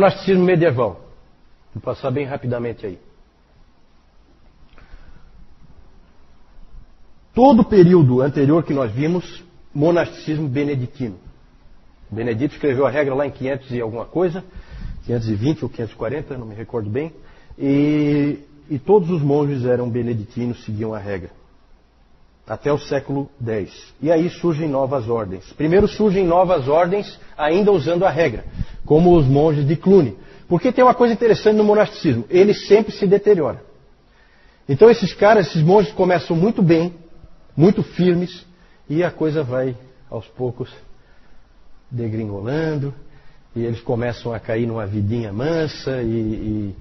Monasticismo medieval. Vou passar bem rapidamente aí. Todo o período anterior que nós vimos, monasticismo beneditino. Benedito escreveu a regra lá em 500 e alguma coisa, 520 ou 540, não me recordo bem. E todos os monges eram beneditinos, seguiam a regra. Até o século X. E aí surgem novas ordens. Primeiro surgem novas ordens, ainda usando a regra, como os monges de Cluny. Porque tem uma coisa interessante no monasticismo, ele sempre se deteriora. Então esses caras, esses monges começam muito bem, muito firmes, e a coisa vai, aos poucos, degringolando, e eles começam a cair numa vidinha mansa, e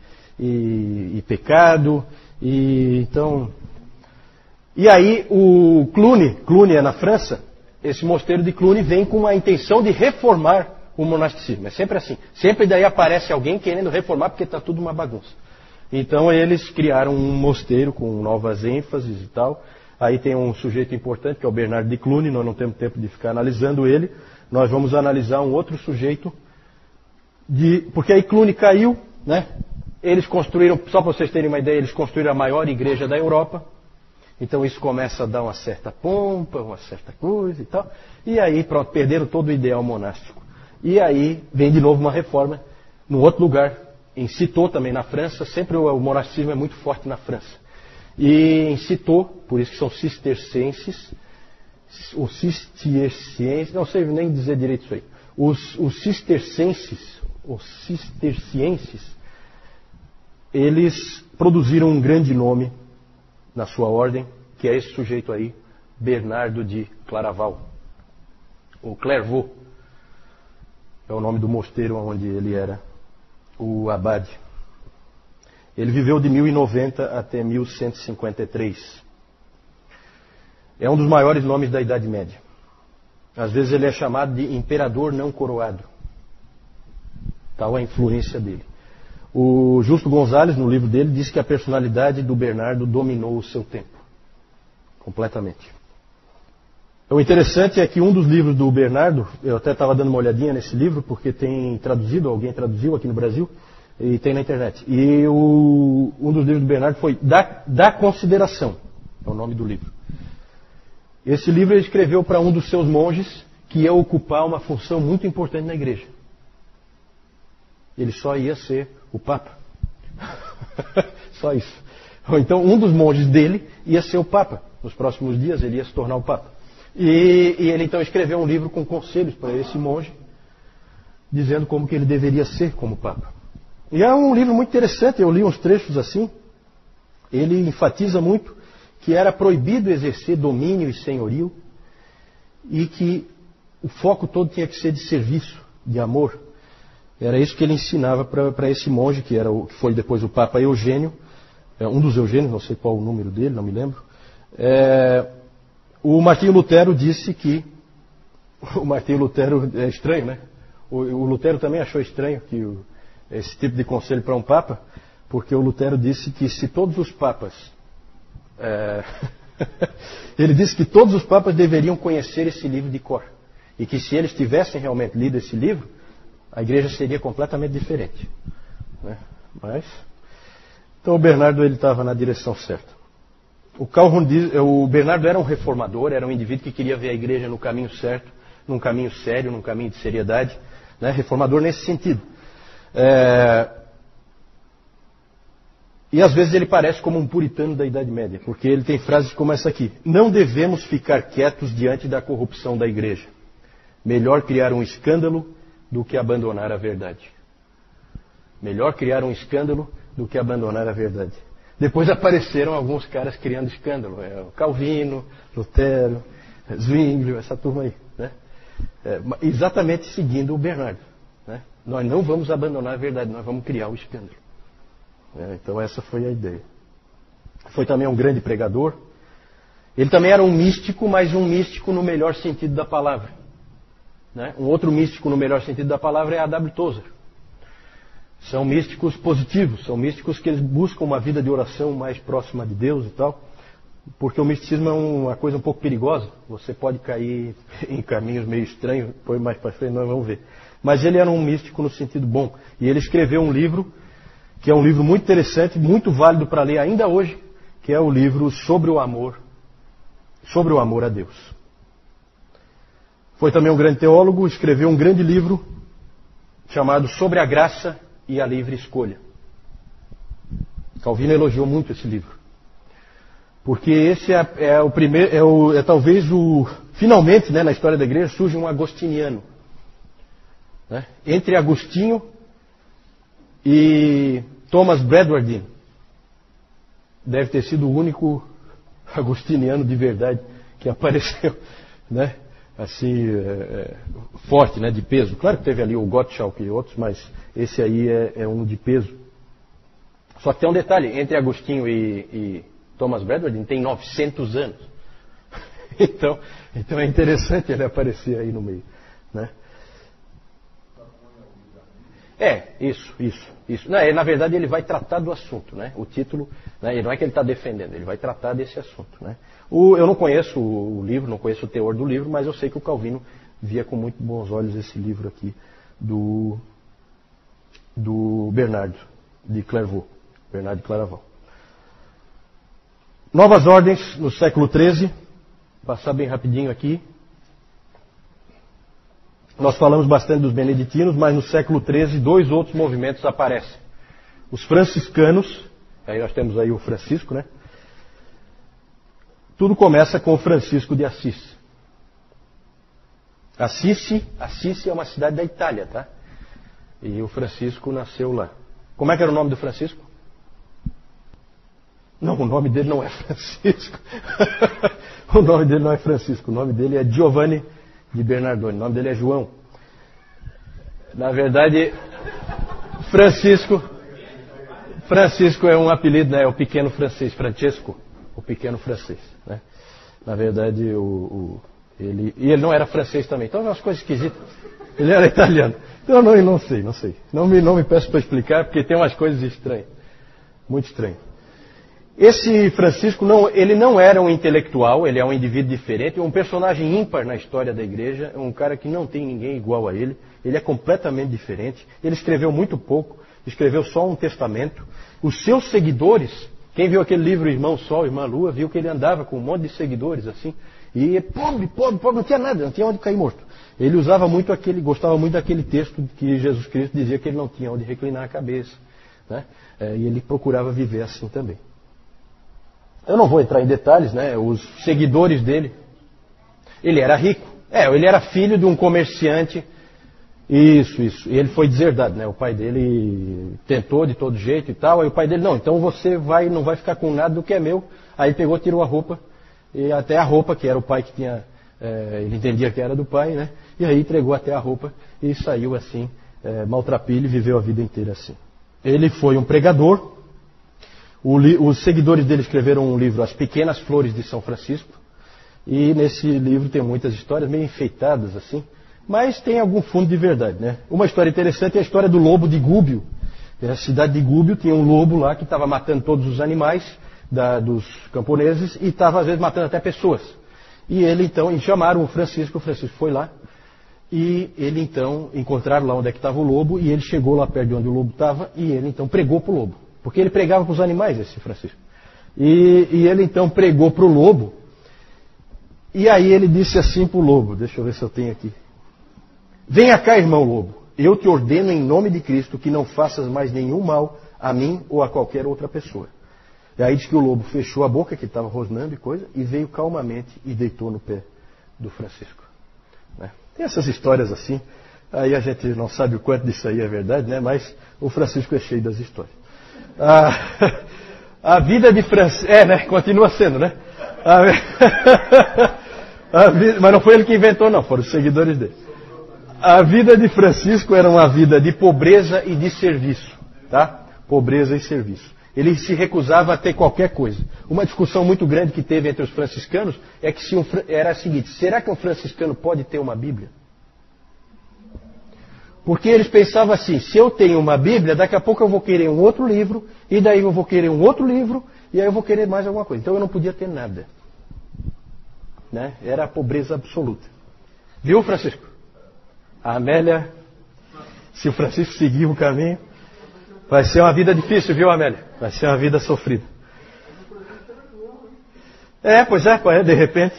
pecado, então... E aí o Cluny é na França, esse mosteiro de Cluny vem com a intenção de reformar o monasticismo. É sempre assim. Sempre daí aparece alguém querendo reformar porque está tudo uma bagunça. Então eles criaram um mosteiro com novas ênfases e tal. Aí tem um sujeito importante que é o Bernardo de Cluny, nós não temos tempo de ficar analisando ele. Nós vamos analisar um outro sujeito, porque aí Cluny caiu, né? Eles construíram, só para vocês terem uma ideia, eles construíram a maior igreja da Europa. Então isso começa a dar uma certa pompa, uma certa coisa e tal. E aí, pronto, perderam todo o ideal monástico. E aí vem de novo uma reforma num outro lugar, em Citeaux também, na França. Sempre o monasticismo é muito forte na França. E em Citeaux, por isso que são cistercienses, não sei nem dizer direito isso aí. Os cistercienses, eles produziram um grande nome na sua ordem, que é esse sujeito aí, Bernardo de Claraval, ou Clairvaux, é o nome do mosteiro onde ele era o abade. Ele viveu de 1090 até 1153. É um dos maiores nomes da Idade Média. Às vezes ele é chamado de imperador não coroado. Tal a influência dele. O Justo Gonzalez, no livro dele, diz que a personalidade do Bernardo dominou o seu tempo. Completamente. O interessante é que um dos livros do Bernardo, eu até estava dando uma olhadinha nesse livro, porque tem traduzido, alguém traduziu aqui no Brasil, e tem na internet. E um dos livros do Bernardo foi Da Consideração, é o nome do livro. Esse livro ele escreveu para um dos seus monges, que ia ocupar uma função muito importante na igreja. Ele só ia ser o Papa. Só isso. Então um dos monges dele ia ser o Papa. Nos próximos dias ele ia se tornar o Papa. E ele então escreveu um livro com conselhos para esse monge, dizendo como que ele deveria ser como Papa. E é um livro muito interessante, eu li uns trechos assim. Ele enfatiza muito que era proibido exercer domínio e senhorio e que o foco todo tinha que ser de serviço, de amor. Era isso que ele ensinava para esse monge, que foi depois o Papa Eugênio, um dos Eugênios, não sei qual o número dele, não me lembro. O Martinho Lutero disse que... O Martinho Lutero é estranho, né? O Lutero também achou estranho esse tipo de conselho para um Papa, porque o Lutero disse que se todos os Papas... ele disse que todos os Papas deveriam conhecer esse livro de cor. E que se eles tivessem realmente lido esse livro, a igreja seria completamente diferente. Né? Então o Bernardo estava na direção certa. O Bernardo era um reformador, era um indivíduo que queria ver a igreja no caminho certo, num caminho sério, num caminho de seriedade. Né? Reformador nesse sentido. E às vezes ele parece como um puritano da Idade Média, porque ele tem frases como essa aqui: não devemos ficar quietos diante da corrupção da igreja. Melhor criar um escândalo do que abandonar a verdade. Melhor criar um escândalo do que abandonar a verdade. Depois apareceram alguns caras criando escândalo. Calvino, Lutero, Zwinglio, essa turma aí. Né? Exatamente seguindo o Bernardo. Né? Nós não vamos abandonar a verdade, nós vamos criar o escândalo. Então essa foi a ideia. Foi também um grande pregador. Ele também era um místico, mas um místico no melhor sentido da palavra. Né? Um outro místico no melhor sentido da palavra é A.W. Tozer. São místicos positivos, são místicos que eles buscam uma vida de oração mais próxima de Deus e tal. porque o misticismo é uma coisa um pouco perigosa. Você pode cair em caminhos meio estranhos, depois mais para frente nós vamos ver. Mas ele era um místico no sentido bom. E ele escreveu um livro, que é um livro muito interessante, muito válido para ler ainda hoje, que é o livro sobre o amor a Deus. Foi também um grande teólogo, escreveu um grande livro chamado Sobre a Graça e a Livre Escolha. Calvino elogiou muito esse livro. Porque esse é o primeiro, talvez finalmente, né, na história da igreja, surge um agostiniano. Né? Entre Agostinho e Thomas Bradwardine. Deve ter sido o único agostiniano de verdade que apareceu, né? Assim, forte, né, de peso. Claro que teve ali o Gottschalk e outros, mas esse aí é um de peso. Só que tem um detalhe, entre Agostinho e Thomas Bradwardine tem 900 anos. Então é interessante ele aparecer aí no meio, né? Isso. Não, na verdade ele vai tratar do assunto, né? O título, né, não é que ele está defendendo, ele vai tratar desse assunto, né? Eu não conheço o livro, não conheço o teor do livro, mas eu sei que o Calvino via com muito bons olhos esse livro aqui do Bernardo de Clairvaux, Bernardo de Claraval. Novas ordens no século XIII, passar bem rapidinho aqui. Nós falamos bastante dos beneditinos, mas no século XIII 2 outros movimentos aparecem. Os franciscanos, aí nós temos aí o Francisco, né? Tudo começa com o Francisco de Assis. Assis é uma cidade da Itália, tá? E o Francisco nasceu lá. Como é que era o nome do Francisco? Não, o nome dele não é Francisco. O nome dele não é Francisco. O nome dele é Giovanni de Bernardone. O nome dele é João. Na verdade, Francisco é um apelido, né? É o pequeno francês, Francesco, o pequeno francês, né? Na verdade, ele não era francês também. Então, umas coisas esquisitas. Ele era italiano. Então, não sei. Não me peço para explicar, porque tem umas coisas estranhas. Muito estranhas. Esse Francisco, ele não era um intelectual, ele é um indivíduo diferente, um personagem ímpar na história da igreja, um cara que não tem ninguém igual a ele, ele é completamente diferente, ele escreveu muito pouco, escreveu só um testamento. Os seus seguidores, quem viu aquele livro Irmão Sol, Irmã Lua, viu que ele andava com um monte de seguidores assim, e pobre, não tinha nada, não tinha onde cair morto. Ele gostava muito daquele texto que Jesus Cristo dizia que ele não tinha onde reclinar a cabeça, né? E ele procurava viver assim também. Eu não vou entrar em detalhes, né? Os seguidores dele. Ele era rico. Ele era filho de um comerciante. Isso. E ele foi deserdado, né? O pai dele tentou de todo jeito e tal. Aí o pai dele, não, então você não vai ficar com nada do que é meu. Aí pegou, tirou a roupa. E até a roupa, que era o pai que tinha... ele entendia que era do pai, né? E aí entregou até a roupa e saiu assim, maltrapilho, e viveu a vida inteira assim. Ele foi um pregador. Os seguidores dele escreveram um livro, As Pequenas Flores de São Francisco, e nesse livro tem muitas histórias meio enfeitadas assim, mas tem algum fundo de verdade, né? Uma história interessante é a história do lobo de Gúbio. Na cidade de Gúbio tinha um lobo lá que estava matando todos os animais dos camponeses e estava às vezes matando até pessoas. E ele então, chamaram o Francisco foi lá, e ele então, encontraram lá onde é que estava o lobo, e ele chegou lá perto de onde o lobo estava, e ele então pregou para o lobo. Porque ele pregava para os animais, esse Francisco. E ele então pregou para o lobo. E aí ele disse assim para o lobo, deixa eu ver se eu tenho aqui. Venha cá, irmão lobo, eu te ordeno em nome de Cristo que não faças mais nenhum mal a mim ou a qualquer outra pessoa. E aí diz que o lobo fechou a boca, que estava rosnando e coisa, e veio calmamente e deitou no pé do Francisco. Né? Tem essas histórias assim, aí a gente não sabe o quanto disso aí é verdade, né? Mas o Francisco é cheio das histórias. A vida de Francisco... né? Continua sendo, né? Mas não foi ele que inventou, não. Foram os seguidores dele. A vida de Francisco era uma vida de pobreza e de serviço. Tá? Pobreza e serviço. Ele se recusava a ter qualquer coisa. Uma discussão muito grande que teve entre os franciscanos é que era a seguinte: será que um franciscano pode ter uma Bíblia? Porque eles pensavam assim, se eu tenho uma Bíblia, daqui a pouco eu vou querer um outro livro, e daí eu vou querer um outro livro, e aí eu vou querer mais alguma coisa. Então eu não podia ter nada. Né? Era a pobreza absoluta. Viu, Francisco? A Amélia, se o Francisco seguir o caminho, vai ser uma vida difícil, viu, Amélia? Vai ser uma vida sofrida. Pois é, de repente.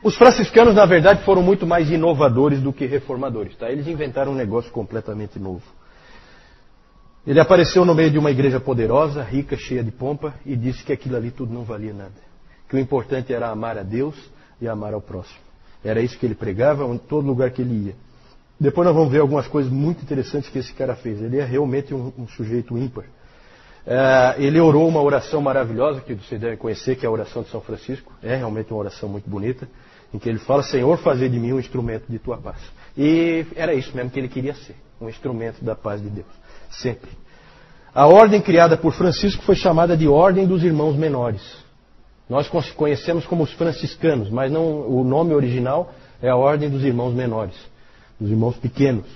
Os franciscanos, na verdade, foram muito mais inovadores do que reformadores. Tá? Eles inventaram um negócio completamente novo. Ele apareceu no meio de uma igreja poderosa, rica, cheia de pompa, e disse que aquilo ali tudo não valia nada. Que o importante era amar a Deus e amar ao próximo. Era isso que ele pregava em todo lugar que ele ia. Depois nós vamos ver algumas coisas muito interessantes que esse cara fez. Ele é realmente um sujeito ímpar. Ele orou uma oração maravilhosa, que vocês devem conhecer, que é a oração de São Francisco. É realmente uma oração muito bonita, em que ele fala: Senhor, fazei de mim um instrumento de tua paz. E era isso mesmo que ele queria ser, um instrumento da paz de Deus. Sempre. A ordem criada por Francisco foi chamada de Ordem dos Irmãos Menores. Nós conhecemos como os franciscanos, mas não, o nome original é a Ordem dos Irmãos Menores, dos irmãos pequenos.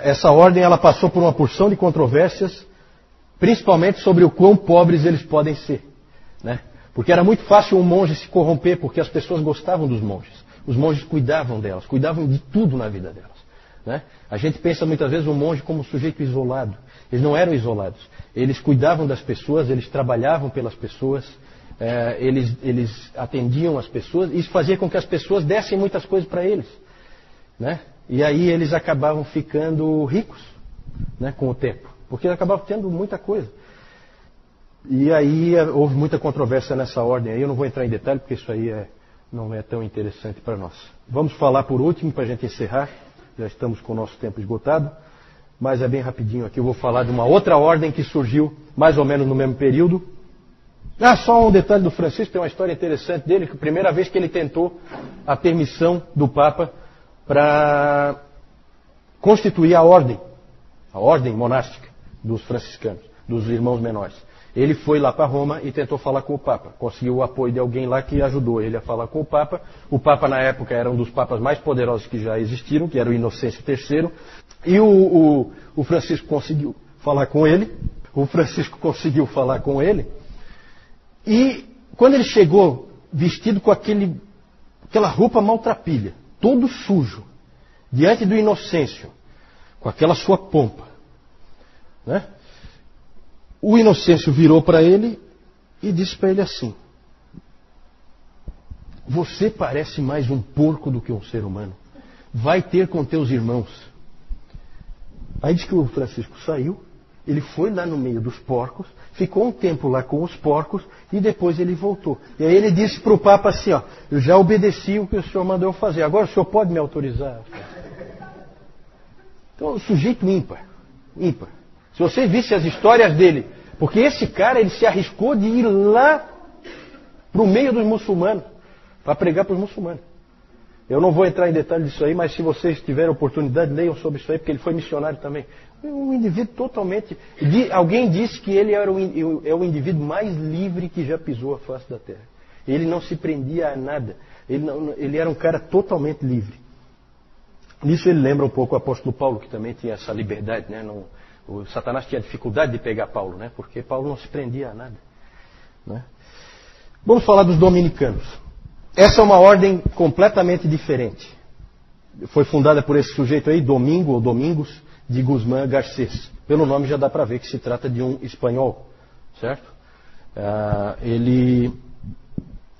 Essa ordem ela passou por uma porção de controvérsias, principalmente sobre o quão pobres eles podem ser. Né? Porque era muito fácil um monge se corromper, porque as pessoas gostavam dos monges. Os monges cuidavam delas, cuidavam de tudo na vida delas. Né? A gente pensa muitas vezes o monge como um sujeito isolado. Eles não eram isolados. Eles cuidavam das pessoas, eles trabalhavam pelas pessoas, eles atendiam as pessoas. Isso fazia com que as pessoas dessem muitas coisas para eles. Né? E aí eles acabavam ficando ricos, né, com o tempo. Porque eles acabavam tendo muita coisa. E aí houve muita controvérsia nessa ordem. Aí eu não vou entrar em detalhe, porque isso aí não é tão interessante para nós. Vamos falar por último, para a gente encerrar. Já estamos com o nosso tempo esgotado. Mas é bem rapidinho aqui. Eu vou falar de uma outra ordem que surgiu mais ou menos no mesmo período. Só um detalhe do Francisco. Tem uma história interessante dele. Que a primeira vez que ele tentou a permissão do Papa para constituir a ordem monástica dos franciscanos, dos irmãos menores. Ele foi lá para Roma e tentou falar com o Papa. Conseguiu o apoio de alguém lá que ajudou ele a falar com o Papa. O Papa, na época, era um dos papas mais poderosos que já existiram, que era o Inocêncio III. E o Francisco conseguiu falar com ele. E quando ele chegou, vestido com aquela roupa maltrapilha, todo sujo, diante do Inocêncio, com aquela sua pompa, né? O Inocêncio virou para ele e disse para ele assim: você parece mais um porco do que um ser humano. Vai ter com teus irmãos. Aí diz que o Francisco saiu, ele foi lá no meio dos porcos, ficou um tempo lá com os porcos e depois ele voltou. E aí ele disse para o Papa assim: eu já obedeci o que o senhor mandou eu fazer, agora o senhor pode me autorizar? Então, sujeito ímpar. Se você visse as histórias dele, porque esse cara ele se arriscou de ir lá para o meio dos muçulmanos, para pregar para os muçulmanos. Eu não vou entrar em detalhes disso aí, mas se vocês tiverem oportunidade, leiam sobre isso aí, porque ele foi missionário também. Um indivíduo totalmente... Alguém disse que ele é o indivíduo mais livre que já pisou a face da terra. Ele não se prendia a nada. Ele era um cara totalmente livre. Nisso ele lembra um pouco o apóstolo Paulo, que também tinha essa liberdade, né? O Satanás tinha dificuldade de pegar Paulo, né? Porque Paulo não se prendia a nada. Né? Vamos falar dos dominicanos. Essa é uma ordem completamente diferente. Foi fundada por esse sujeito aí, Domingos de Guzmán Garcés. Pelo nome já dá para ver que se trata de um espanhol, certo?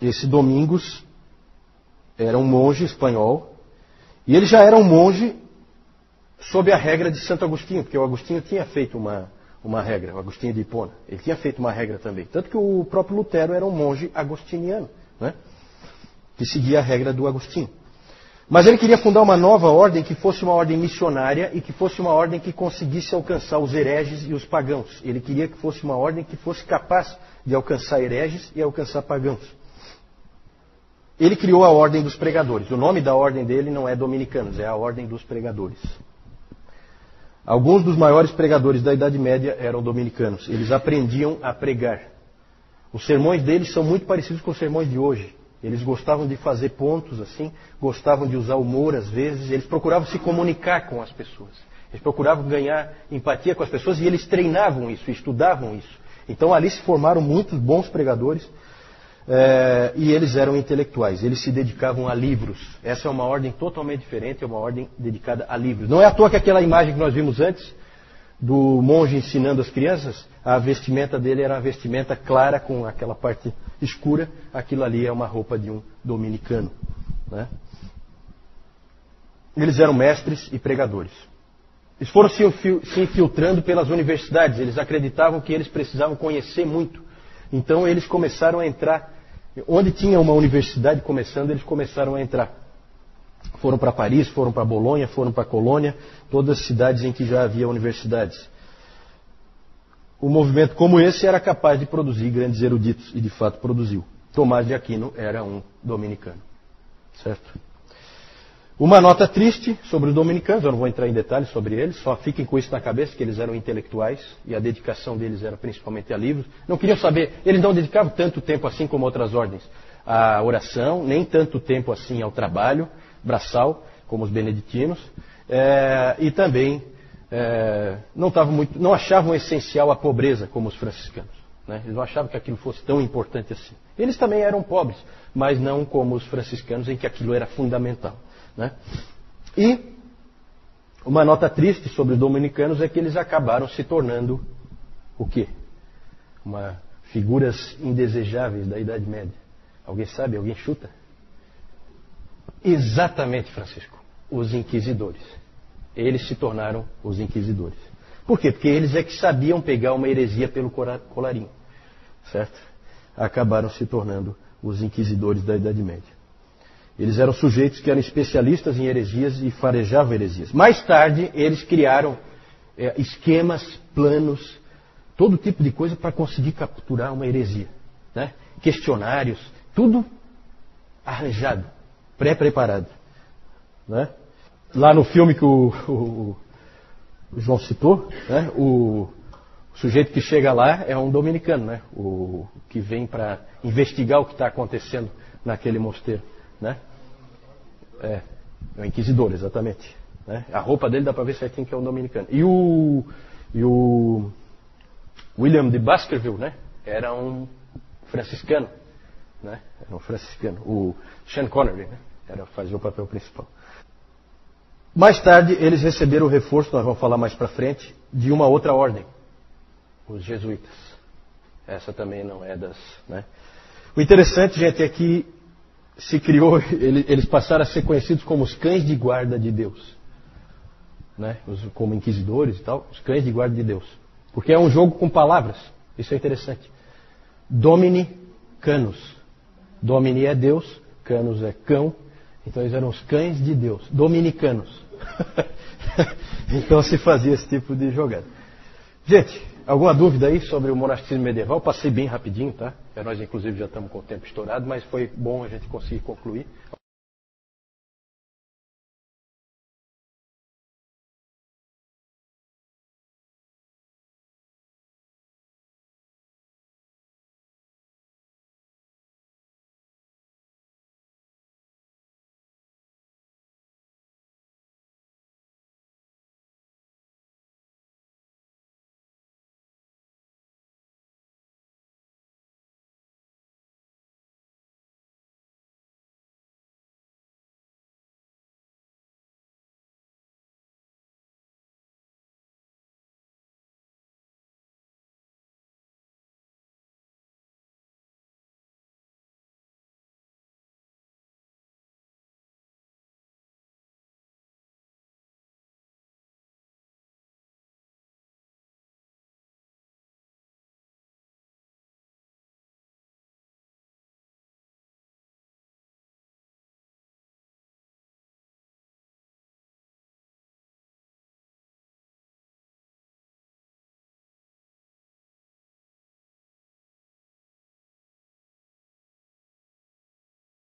Esse Domingos era um monge espanhol. E ele já era um monge sob a regra de Santo Agostinho, porque o Agostinho tinha feito uma regra, o Agostinho de Hipona. Ele tinha feito uma regra também. Tanto que o próprio Lutero era um monge agostiniano, né? Que seguia a regra do Agostinho. Mas ele queria fundar uma nova ordem que fosse uma ordem missionária e que fosse uma ordem que conseguisse alcançar os hereges e os pagãos. Ele queria que fosse uma ordem que fosse capaz de alcançar hereges e alcançar pagãos. Ele criou a Ordem dos Pregadores. O nome da ordem dele não é Dominicanos, é a Ordem dos Pregadores. Alguns dos maiores pregadores da Idade Média eram dominicanos. Eles aprendiam a pregar. Os sermões deles são muito parecidos com os sermões de hoje. Eles gostavam de fazer pontos assim, gostavam de usar humor às vezes, eles procuravam se comunicar com as pessoas. Eles procuravam ganhar empatia com as pessoas e eles treinavam isso, estudavam isso. Então ali se formaram muitos bons pregadores e eles eram intelectuais. Eles se dedicavam a livros. Essa é uma ordem totalmente diferente, é uma ordem dedicada a livros. Não é à toa que aquela imagem que nós vimos antes, do monge ensinando as crianças, a vestimenta dele era uma vestimenta clara com aquela parte escura. Aquilo ali é uma roupa de um dominicano, né? Eles eram mestres e pregadores. Eles foram se infiltrando pelas universidades. Eles acreditavam que eles precisavam conhecer muito. Então eles começaram a entrar. Onde tinha uma universidade começando, eles começaram a entrar. Foram para Paris, foram para Bolonha, foram para Colônia, todas as cidades em que já havia universidades. Um movimento como esse era capaz de produzir grandes eruditos, e de fato produziu. Tomás de Aquino era um dominicano. Certo? Uma nota triste sobre os dominicanos, eu não vou entrar em detalhes sobre eles, só fiquem com isso na cabeça, que eles eram intelectuais e a dedicação deles era principalmente a livros. Não queriam saber, eles não dedicavam tanto tempo assim como outras ordens à oração, nem tanto tempo assim ao trabalho braçal, como os beneditinos, e também não achavam essencial a pobreza como os franciscanos. Né? Eles não achavam que aquilo fosse tão importante assim. Eles também eram pobres, mas não como os franciscanos, em que aquilo era fundamental. Né? E uma nota triste sobre os dominicanos é que eles acabaram se tornando o quê? Figuras indesejáveis da Idade Média. Alguém sabe? Alguém chuta? Exatamente, Francisco. Os inquisidores. Eles se tornaram os inquisidores. Por quê? Porque eles é que sabiam pegar uma heresia pelo colarinho. Certo? Acabaram se tornando os inquisidores da Idade Média. Eles eram sujeitos que eram especialistas em heresias e farejavam heresias. Mais tarde, eles criaram esquemas, planos, todo tipo de coisa para conseguir capturar uma heresia. Né? Questionários, tudo arranjado, pré-preparado. Né? Lá no filme que o João citou, né? O sujeito que chega lá é um dominicano, né? O que vem para investigar o que está acontecendo naquele mosteiro. Né? É um inquisidor, exatamente. Né? A roupa dele dá para ver certinho que é um dominicano. E o William de Baskerville, né? Era um franciscano. Né? Era um franciscano. O Sean Connery, né? Fazia o papel principal. Mais tarde, eles receberam o reforço, nós vamos falar mais para frente, de uma outra ordem. Os jesuítas. Essa também não é das... Né? O interessante, gente, é que se criou, eles passaram a ser conhecidos como os cães de guarda de Deus. Né? Como inquisidores e tal, os cães de guarda de Deus. Porque é um jogo com palavras. Isso é interessante. Domini Canus. Domini é Deus, Canus é cão. Então eles eram os cães de Deus. Dominicanos. Então se fazia esse tipo de jogada. Gente, alguma dúvida aí sobre o monasticismo medieval? Passei bem rapidinho, tá? Nós inclusive já estamos com o tempo estourado, mas foi bom a gente conseguir concluir.